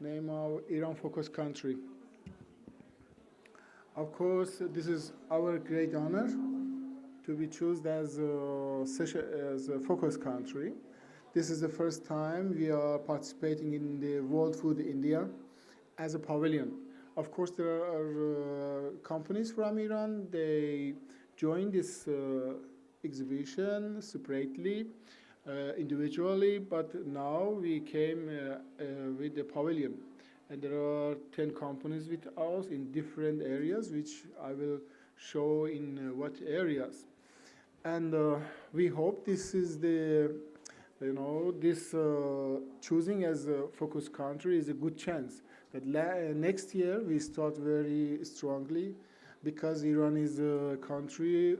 name of Iran Focus Country. Of course, this is our great honor to be chosen as a focus country. This is the first time we are participating in the World Food India as a pavilion. Of course, there are companies from Iran. They join this exhibition separately, individually, but now we came with the pavilion. And there are 10 companies with us in different areas, which I will show in what areas. And we hope this is this choosing as a focus country is a good chance that next year we start very strongly because Iran is a country,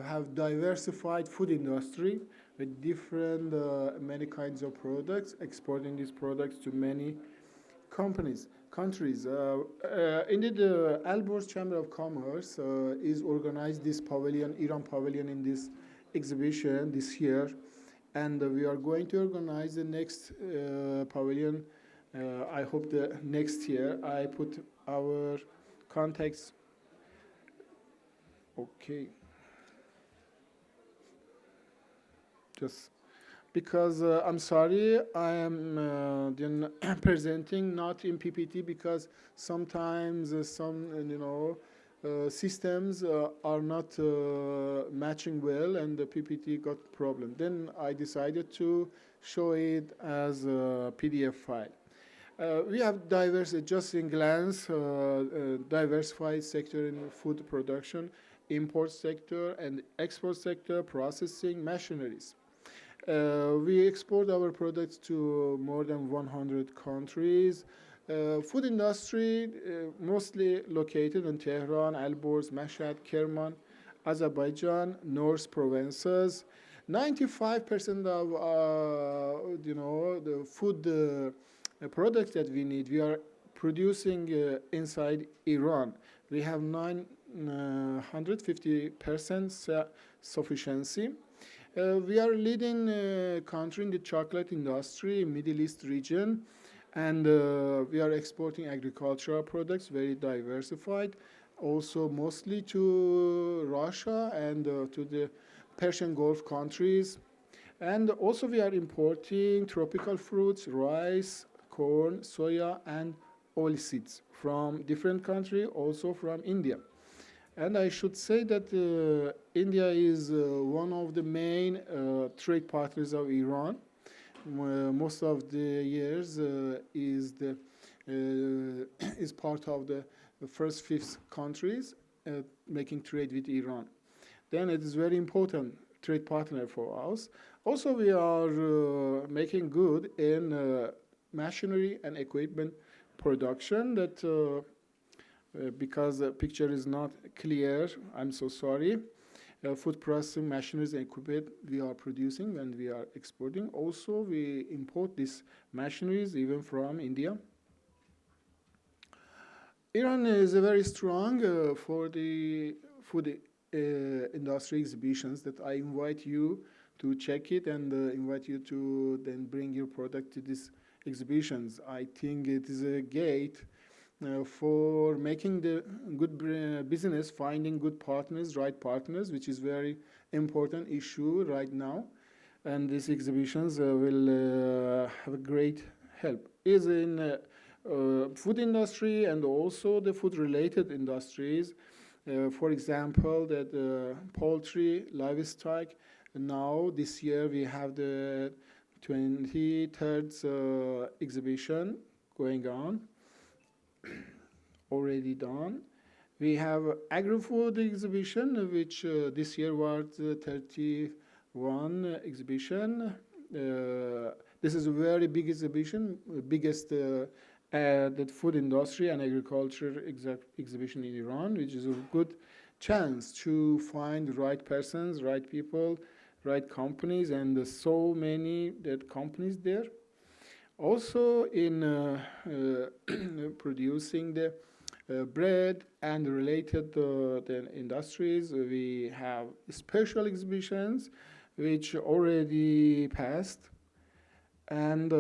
have diversified food industry with different many kinds of products, exporting these products to many countries. Indeed, the Alborz Chamber of Commerce is organized this pavilion, Iran pavilion, in this exhibition this year, and we are going to organize the next pavilion. I hope the next year. I put our contacts. Okay. Just because I'm sorry, I am then presenting not in PPT because sometimes some systems are not matching well and the PPT got problem. Then I decided to show it as a PDF file. We have just in glance, diversified sector in food production, import sector and export sector, processing, machineries. We export our products to more than 100 countries. Food industry mostly located in Tehran, Alborz, Mashhad, Kerman, Azerbaijan, North provinces. 95% of the food products that we need, we are producing inside Iran. We have 950% sufficiency. We are leading country in the chocolate industry, Middle East region, and we are exporting agricultural products, very diversified, also mostly to Russia and to the Persian Gulf countries. And also we are importing tropical fruits, rice, corn, soya, and oilseeds from different countries, also from India. And I should say that India is one of the main trade partners of Iran. Most of the years is part of the first 5 countries making trade with Iran. Then it is very important trade partner for us. Also, we are making good in machinery and equipment production that because the picture is not clear, I'm so sorry. Food processing machineries and equipment we are producing and we are exporting. Also, we import these machineries even from India. Iran is very strong for the food industry exhibitions that I invite you to check it and invite you to then bring your product to these exhibitions. I think it is a gate for making the good business, finding good partners, right partners, which is very important issue right now. And these exhibitions will have a great help. Is in food industry and also the food-related industries. For example, that poultry, livestock. Now this year we have the 23rd exhibition going on. Already done. We have agri-food exhibition, which this year was 31 exhibition. This is a very big exhibition, biggest the food industry and agriculture exhibition in Iran, which is a good chance to find the right persons, right people, right companies, and so many that companies there. Also in producing the bread and related the industries, we have special exhibitions which already passed. And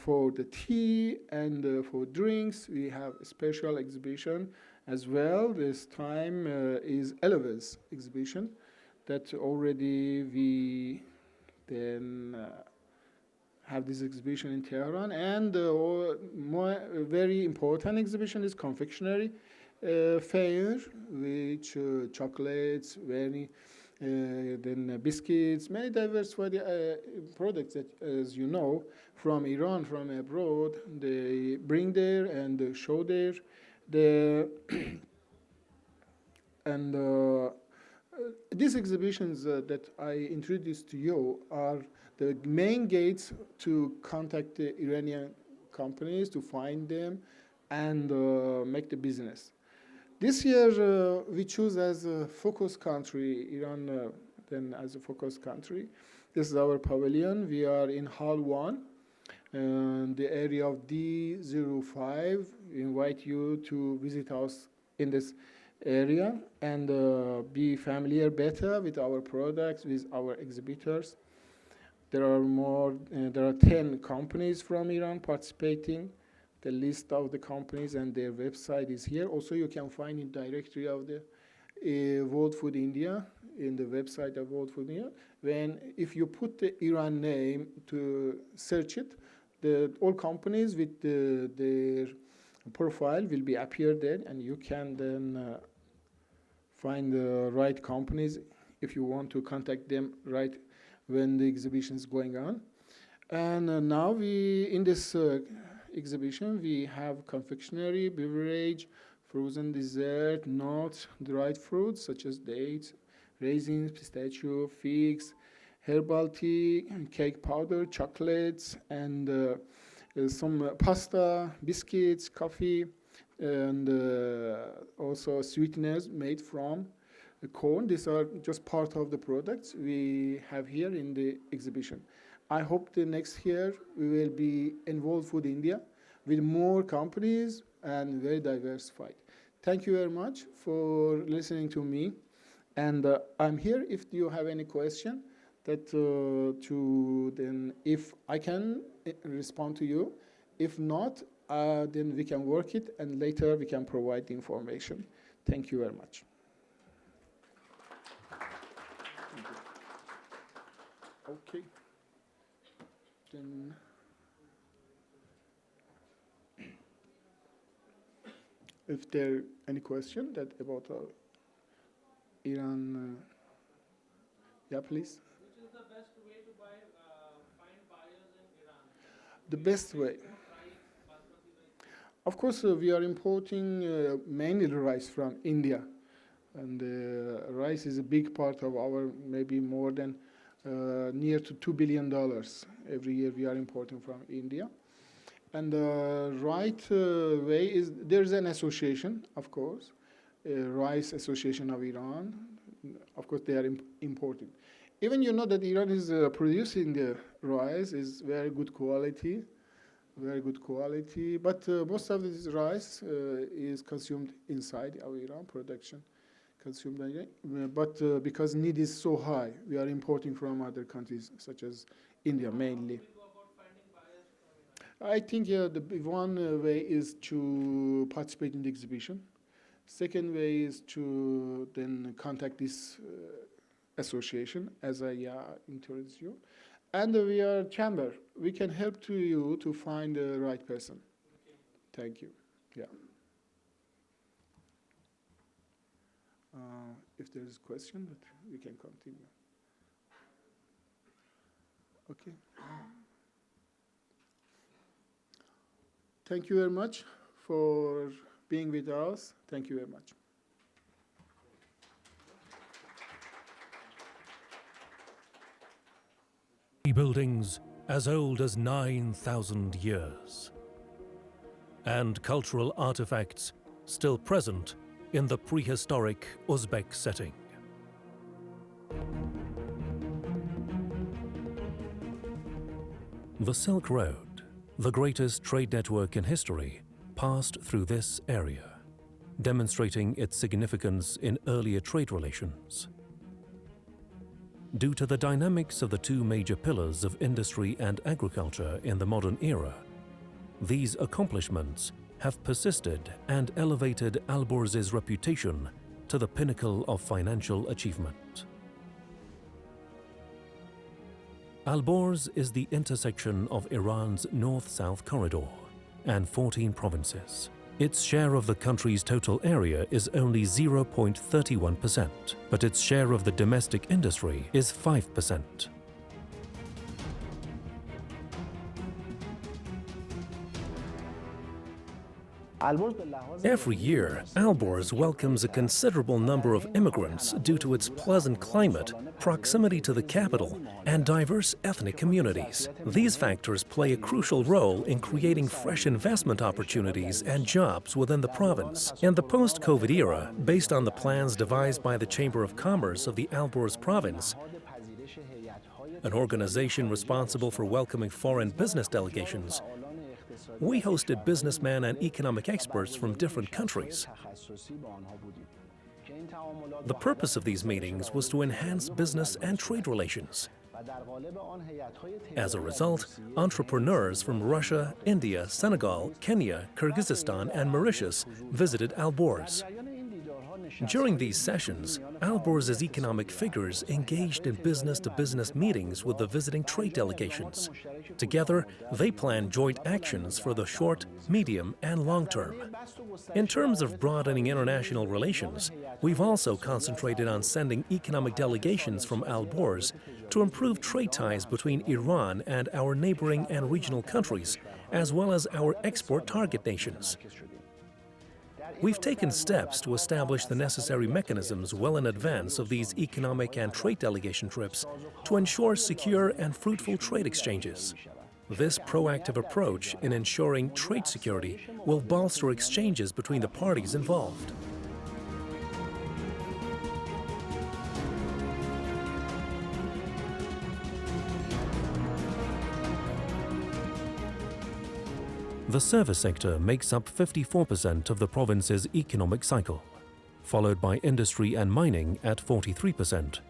for the tea and for drinks, we have a special exhibition as well. This time is Eleva's exhibition that already we then have this exhibition in Tehran. And more very important exhibition is confectionery fair, which chocolates, very then biscuits, many diverse products that, as you know, from Iran, from abroad, they bring there and show there. The and these exhibitions that I introduced to you are the main gates to contact the Iranian companies, to find them and make the business. This year, we choose as a focus country, Iran then as a focus country. This is our pavilion. We are in Hall 1, the area of D05. We invite you to visit us in this area and be familiar better with our products, with our exhibitors. There are 10 companies from Iran participating. The list of the companies and their website is here. Also, you can find in directory of the World Food India, in the website of World Food India. If you put the Iran name to search it, all companies with their profile will be appear there, and you can then find the right companies if you want to contact them right when the exhibition is going on. And now in this exhibition, we have confectionery, beverage, frozen dessert, nuts, dried fruits such as dates, raisins, pistachio, figs, herbal tea, cake powder, chocolates, and some pasta, biscuits, coffee, and also sweeteners made from corn. These are just part of the products we have here in the exhibition. I hope the next year we will be in World Food India with more companies and very diversified. Thank you very much for listening to me. And I'm here if you have any question that then if I can respond to you. If not, then we can work it and later we can provide the information. Thank you very much. Okay. Then if there any question that about Iran, yeah, please. Which is the best way to find buyers in Iran? The best way. Of course, we are importing mainly the rice from India, and rice is a big part of our maybe more than near to $2 billion every year we are importing from India. And the right way is there's an association, of course, Rice Association of Iran. Of course, they are importing. Even you know that Iran is producing the rice is very good quality, But most of this rice is consumed inside our Iran production. But because need is so high, we are importing from other countries such as India mainly. I think the one way is to participate in the exhibition. Second way is to then contact this association, as I introduced you. And we are chamber. We can help to you to find the right person. Thank you. Yeah. If there is a question, that we can continue. Okay. Thank you very much for being with us. Thank you very much. Buildings as old as 9,000 years, and cultural artifacts still present in the prehistoric Uzbek setting. The Silk Road, the greatest trade network in history, passed through this area, demonstrating its significance in earlier trade relations. Due to the dynamics of the two major pillars of industry and agriculture in the modern era, these accomplishments have persisted and elevated Alborz's reputation to the pinnacle of financial achievement. Alborz is the intersection of Iran's north-south corridor and 14 provinces. Its share of the country's total area is only 0.31%, but its share of the domestic industry is 5%. Every year, Alborz welcomes a considerable number of immigrants due to its pleasant climate, proximity to the capital, and diverse ethnic communities. These factors play a crucial role in creating fresh investment opportunities and jobs within the province. In the post-COVID era, based on the plans devised by the Chamber of Commerce of the Alborz province, an organization responsible for welcoming foreign business delegations, we hosted businessmen and economic experts from different countries. The purpose of these meetings was to enhance business and trade relations. As a result, entrepreneurs from Russia, India, Senegal, Kenya, Kyrgyzstan, and Mauritius visited Alborz. During these sessions, Alborz's economic figures engaged in business-to-business meetings with the visiting trade delegations. Together, they planned joint actions for the short, medium, and long term. In terms of broadening international relations, we've also concentrated on sending economic delegations from Alborz to improve trade ties between Iran and our neighboring and regional countries, as well as our export target nations. We've taken steps to establish the necessary mechanisms well in advance of these economic and trade delegation trips to ensure secure and fruitful trade exchanges. This proactive approach in ensuring trade security will bolster exchanges between the parties involved. The service sector makes up 54% of the province's economic cycle, followed by industry and mining at 43%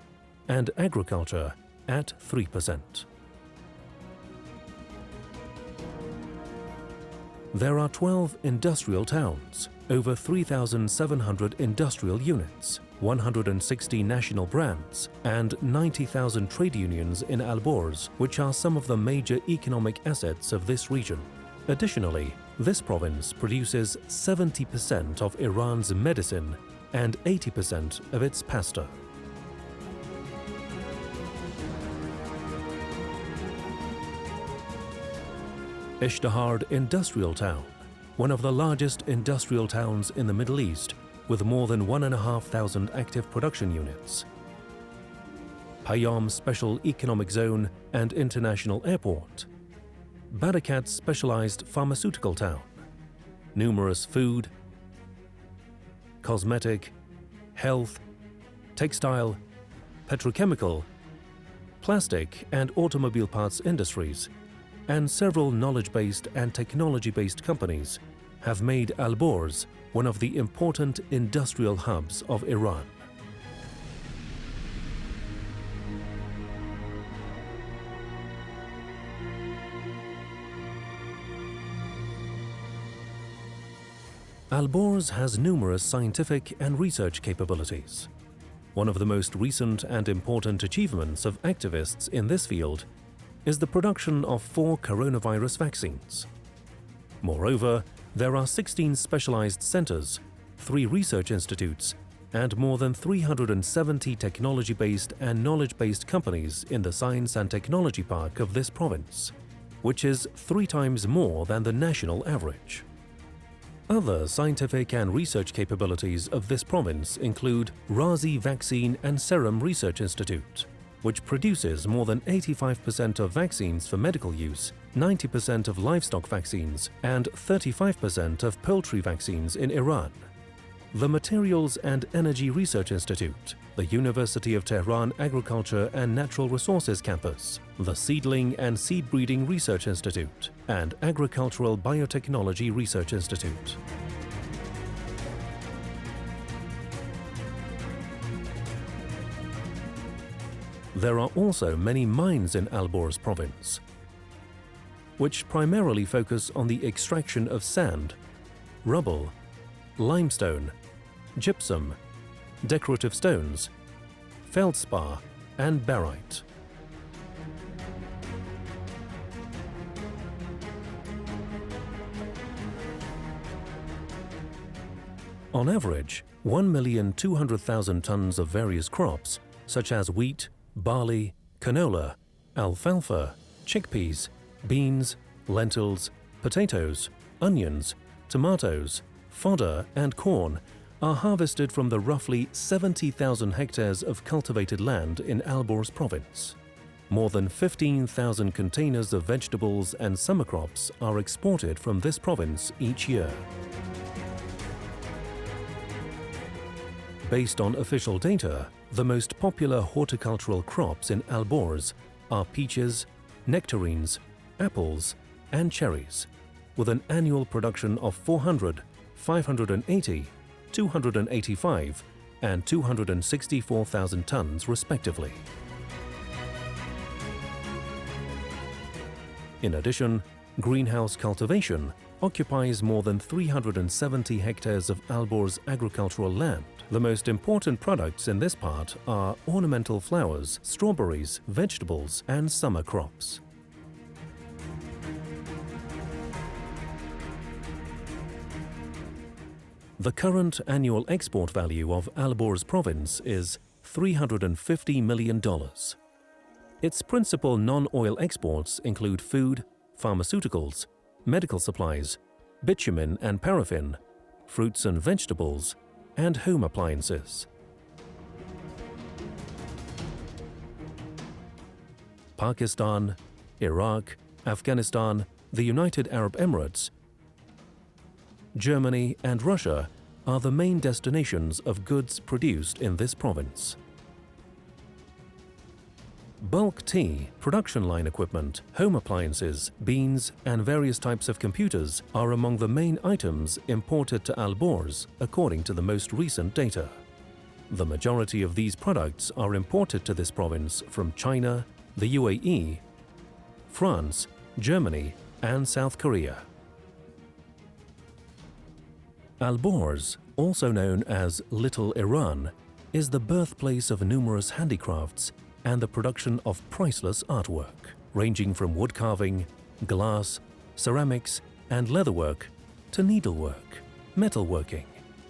and agriculture at 3%. There are 12 industrial towns, over 3,700 industrial units, 160 national brands, and 90,000 trade unions in Alborz, which are some of the major economic assets of this region. Additionally, this province produces 70% of Iran's medicine and 80% of its pasta. Ishtahard Industrial Town, one of the largest industrial towns in the Middle East, with more than 1,500 active production units. Payam Special Economic Zone and International Airport. Barakat Specialized Pharmaceutical Town. Numerous food, cosmetic, health, textile, petrochemical, plastic and automobile parts industries, and several knowledge-based and technology-based companies have made Alborz one of the important industrial hubs of Iran. Alborz has numerous scientific and research capabilities. One of the most recent and important achievements of activists in this field is the production of 4 coronavirus vaccines. Moreover, there are 16 specialized centers, 3 research institutes, and more than 370 technology-based and knowledge-based companies in the Science and Technology Park of this province, which is 3 times more than the national average. Other scientific and research capabilities of this province include Razi Vaccine and Serum Research Institute, which produces more than 85% of vaccines for medical use, 90% of livestock vaccines, and 35% of poultry vaccines in Iran. The Materials and Energy Research Institute, the University of Tehran Agriculture and Natural Resources Campus, the Seedling and Seed Breeding Research Institute, and Agricultural Biotechnology Research Institute. There are also many mines in Alborz province, which primarily focus on the extraction of sand, rubble, limestone, gypsum, decorative stones, feldspar, and barite. On average, 1,200,000 tons of various crops, such as wheat, barley, canola, alfalfa, chickpeas, beans, lentils, potatoes, onions, tomatoes, fodder, and corn, are harvested from the roughly 70,000 hectares of cultivated land in Alborz province. More than 15,000 containers of vegetables and summer crops are exported from this province each year. Based on official data, the most popular horticultural crops in Alborz are peaches, nectarines, apples, and cherries, with an annual production of 400, 580, 285, and 264,000 tons respectively. In addition, greenhouse cultivation occupies more than 370 hectares of Alborz agricultural land. The most important products in this part are ornamental flowers, strawberries, vegetables, and summer crops. The current annual export value of Alborz province is $350 million. Its principal non-oil exports include food, pharmaceuticals, medical supplies, bitumen and paraffin, fruits and vegetables, and home appliances. Pakistan, Iraq, Afghanistan, the United Arab Emirates, Germany, and Russia are the main destinations of goods produced in this province. Bulk tea, production line equipment, home appliances, beans, and various types of computers are among the main items imported to Alborz according to the most recent data. The majority of these products are imported to this province from China, the UAE, France, Germany, and South Korea. Alborz, also known as Little Iran, is the birthplace of numerous handicrafts and the production of priceless artwork, ranging from wood carving, glass, ceramics, and leatherwork to needlework, metalworking,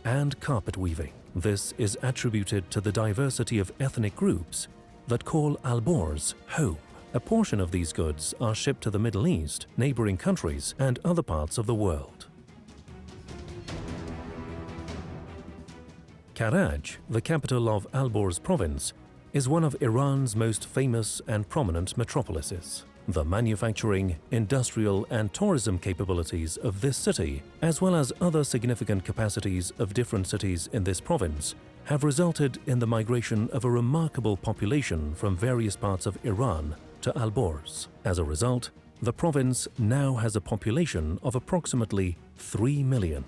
and carpet weaving. This is attributed to the diversity of ethnic groups that call Alborz home. A portion of these goods are shipped to the Middle East, neighboring countries, and other parts of the world. Karaj, the capital of Alborz province, is one of Iran's most famous and prominent metropolises. The manufacturing, industrial, and tourism capabilities of this city, as well as other significant capacities of different cities in this province, have resulted in the migration of a remarkable population from various parts of Iran to Alborz. As a result, the province now has a population of approximately 3 million.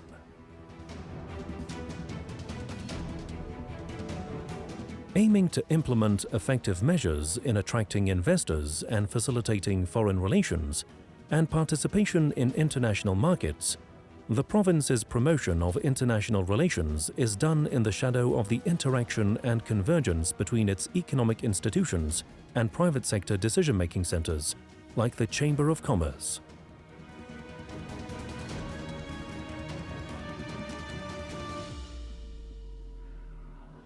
Aiming to implement effective measures in attracting investors and facilitating foreign relations and participation in international markets, the province's promotion of international relations is done in the shadow of the interaction and convergence between its economic institutions and private sector decision-making centers, like the Chamber of Commerce.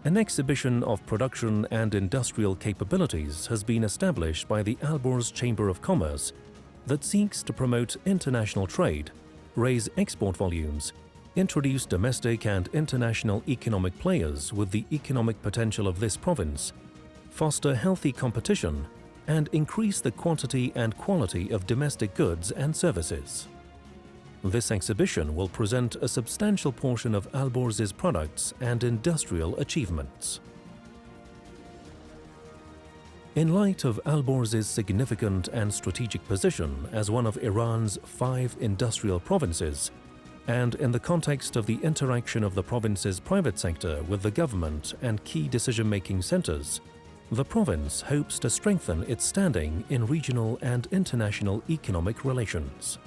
An exhibition of production and industrial capabilities has been established by the Alborz Chamber of Commerce that seeks to promote international trade, raise export volumes, introduce domestic and international economic players with the economic potential of this province, foster healthy competition, and increase the quantity and quality of domestic goods and services. This exhibition will present a substantial portion of Alborz's products and industrial achievements. In light of Alborz's significant and strategic position as one of Iran's 5 industrial provinces, and in the context of the interaction of the province's private sector with the government and key decision-making centers, The province hopes to strengthen its standing in regional and international economic relations.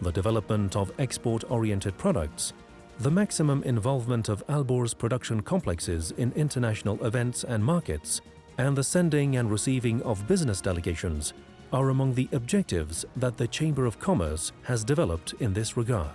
The development of export-oriented products, the maximum involvement of Albor's production complexes in international events and markets, and the sending and receiving of business delegations are among the objectives that the Chamber of Commerce has developed in this regard.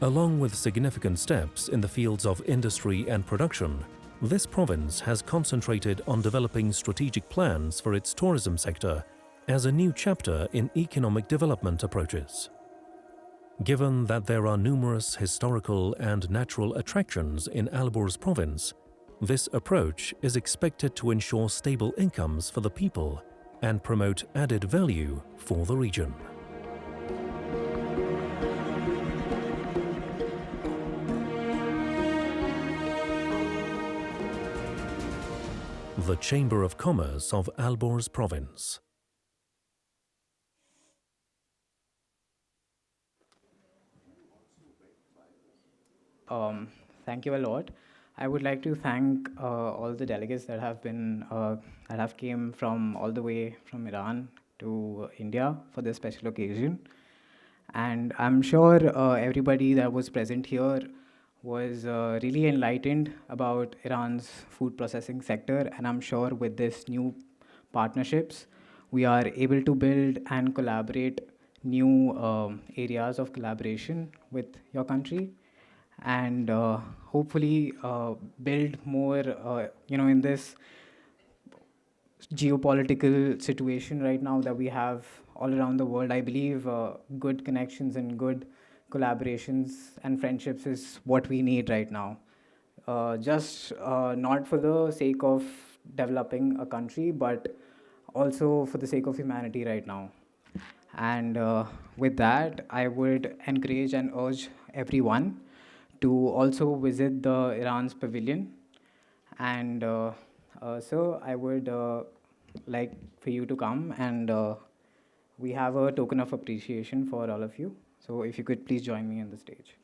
Along with significant steps in the fields of industry and production, this province has concentrated on developing strategic plans for its tourism sector as a new chapter in economic development approaches. Given that there are numerous historical and natural attractions in Alborz province, this approach is expected to ensure stable incomes for the people and promote added value for the region. The Chamber of Commerce of Alborz province. Thank you a lot. I would like to thank all the delegates that have came from all the way from Iran to India for this special occasion. And I'm sure everybody that was present here was really enlightened about Iran's food processing sector. And I'm sure with this new partnerships, we are able to build and collaborate new areas of collaboration with your country. And hopefully build more, in this geopolitical situation right now that we have all around the world. I believe good connections and good collaborations and friendships is what we need right now. Just not for the sake of developing a country, but also for the sake of humanity right now. And with that, I would encourage and urge everyone to also visit the Iran's pavilion. And so I would like for you to come, and we have a token of appreciation for all of you. So if you could please join me on the stage.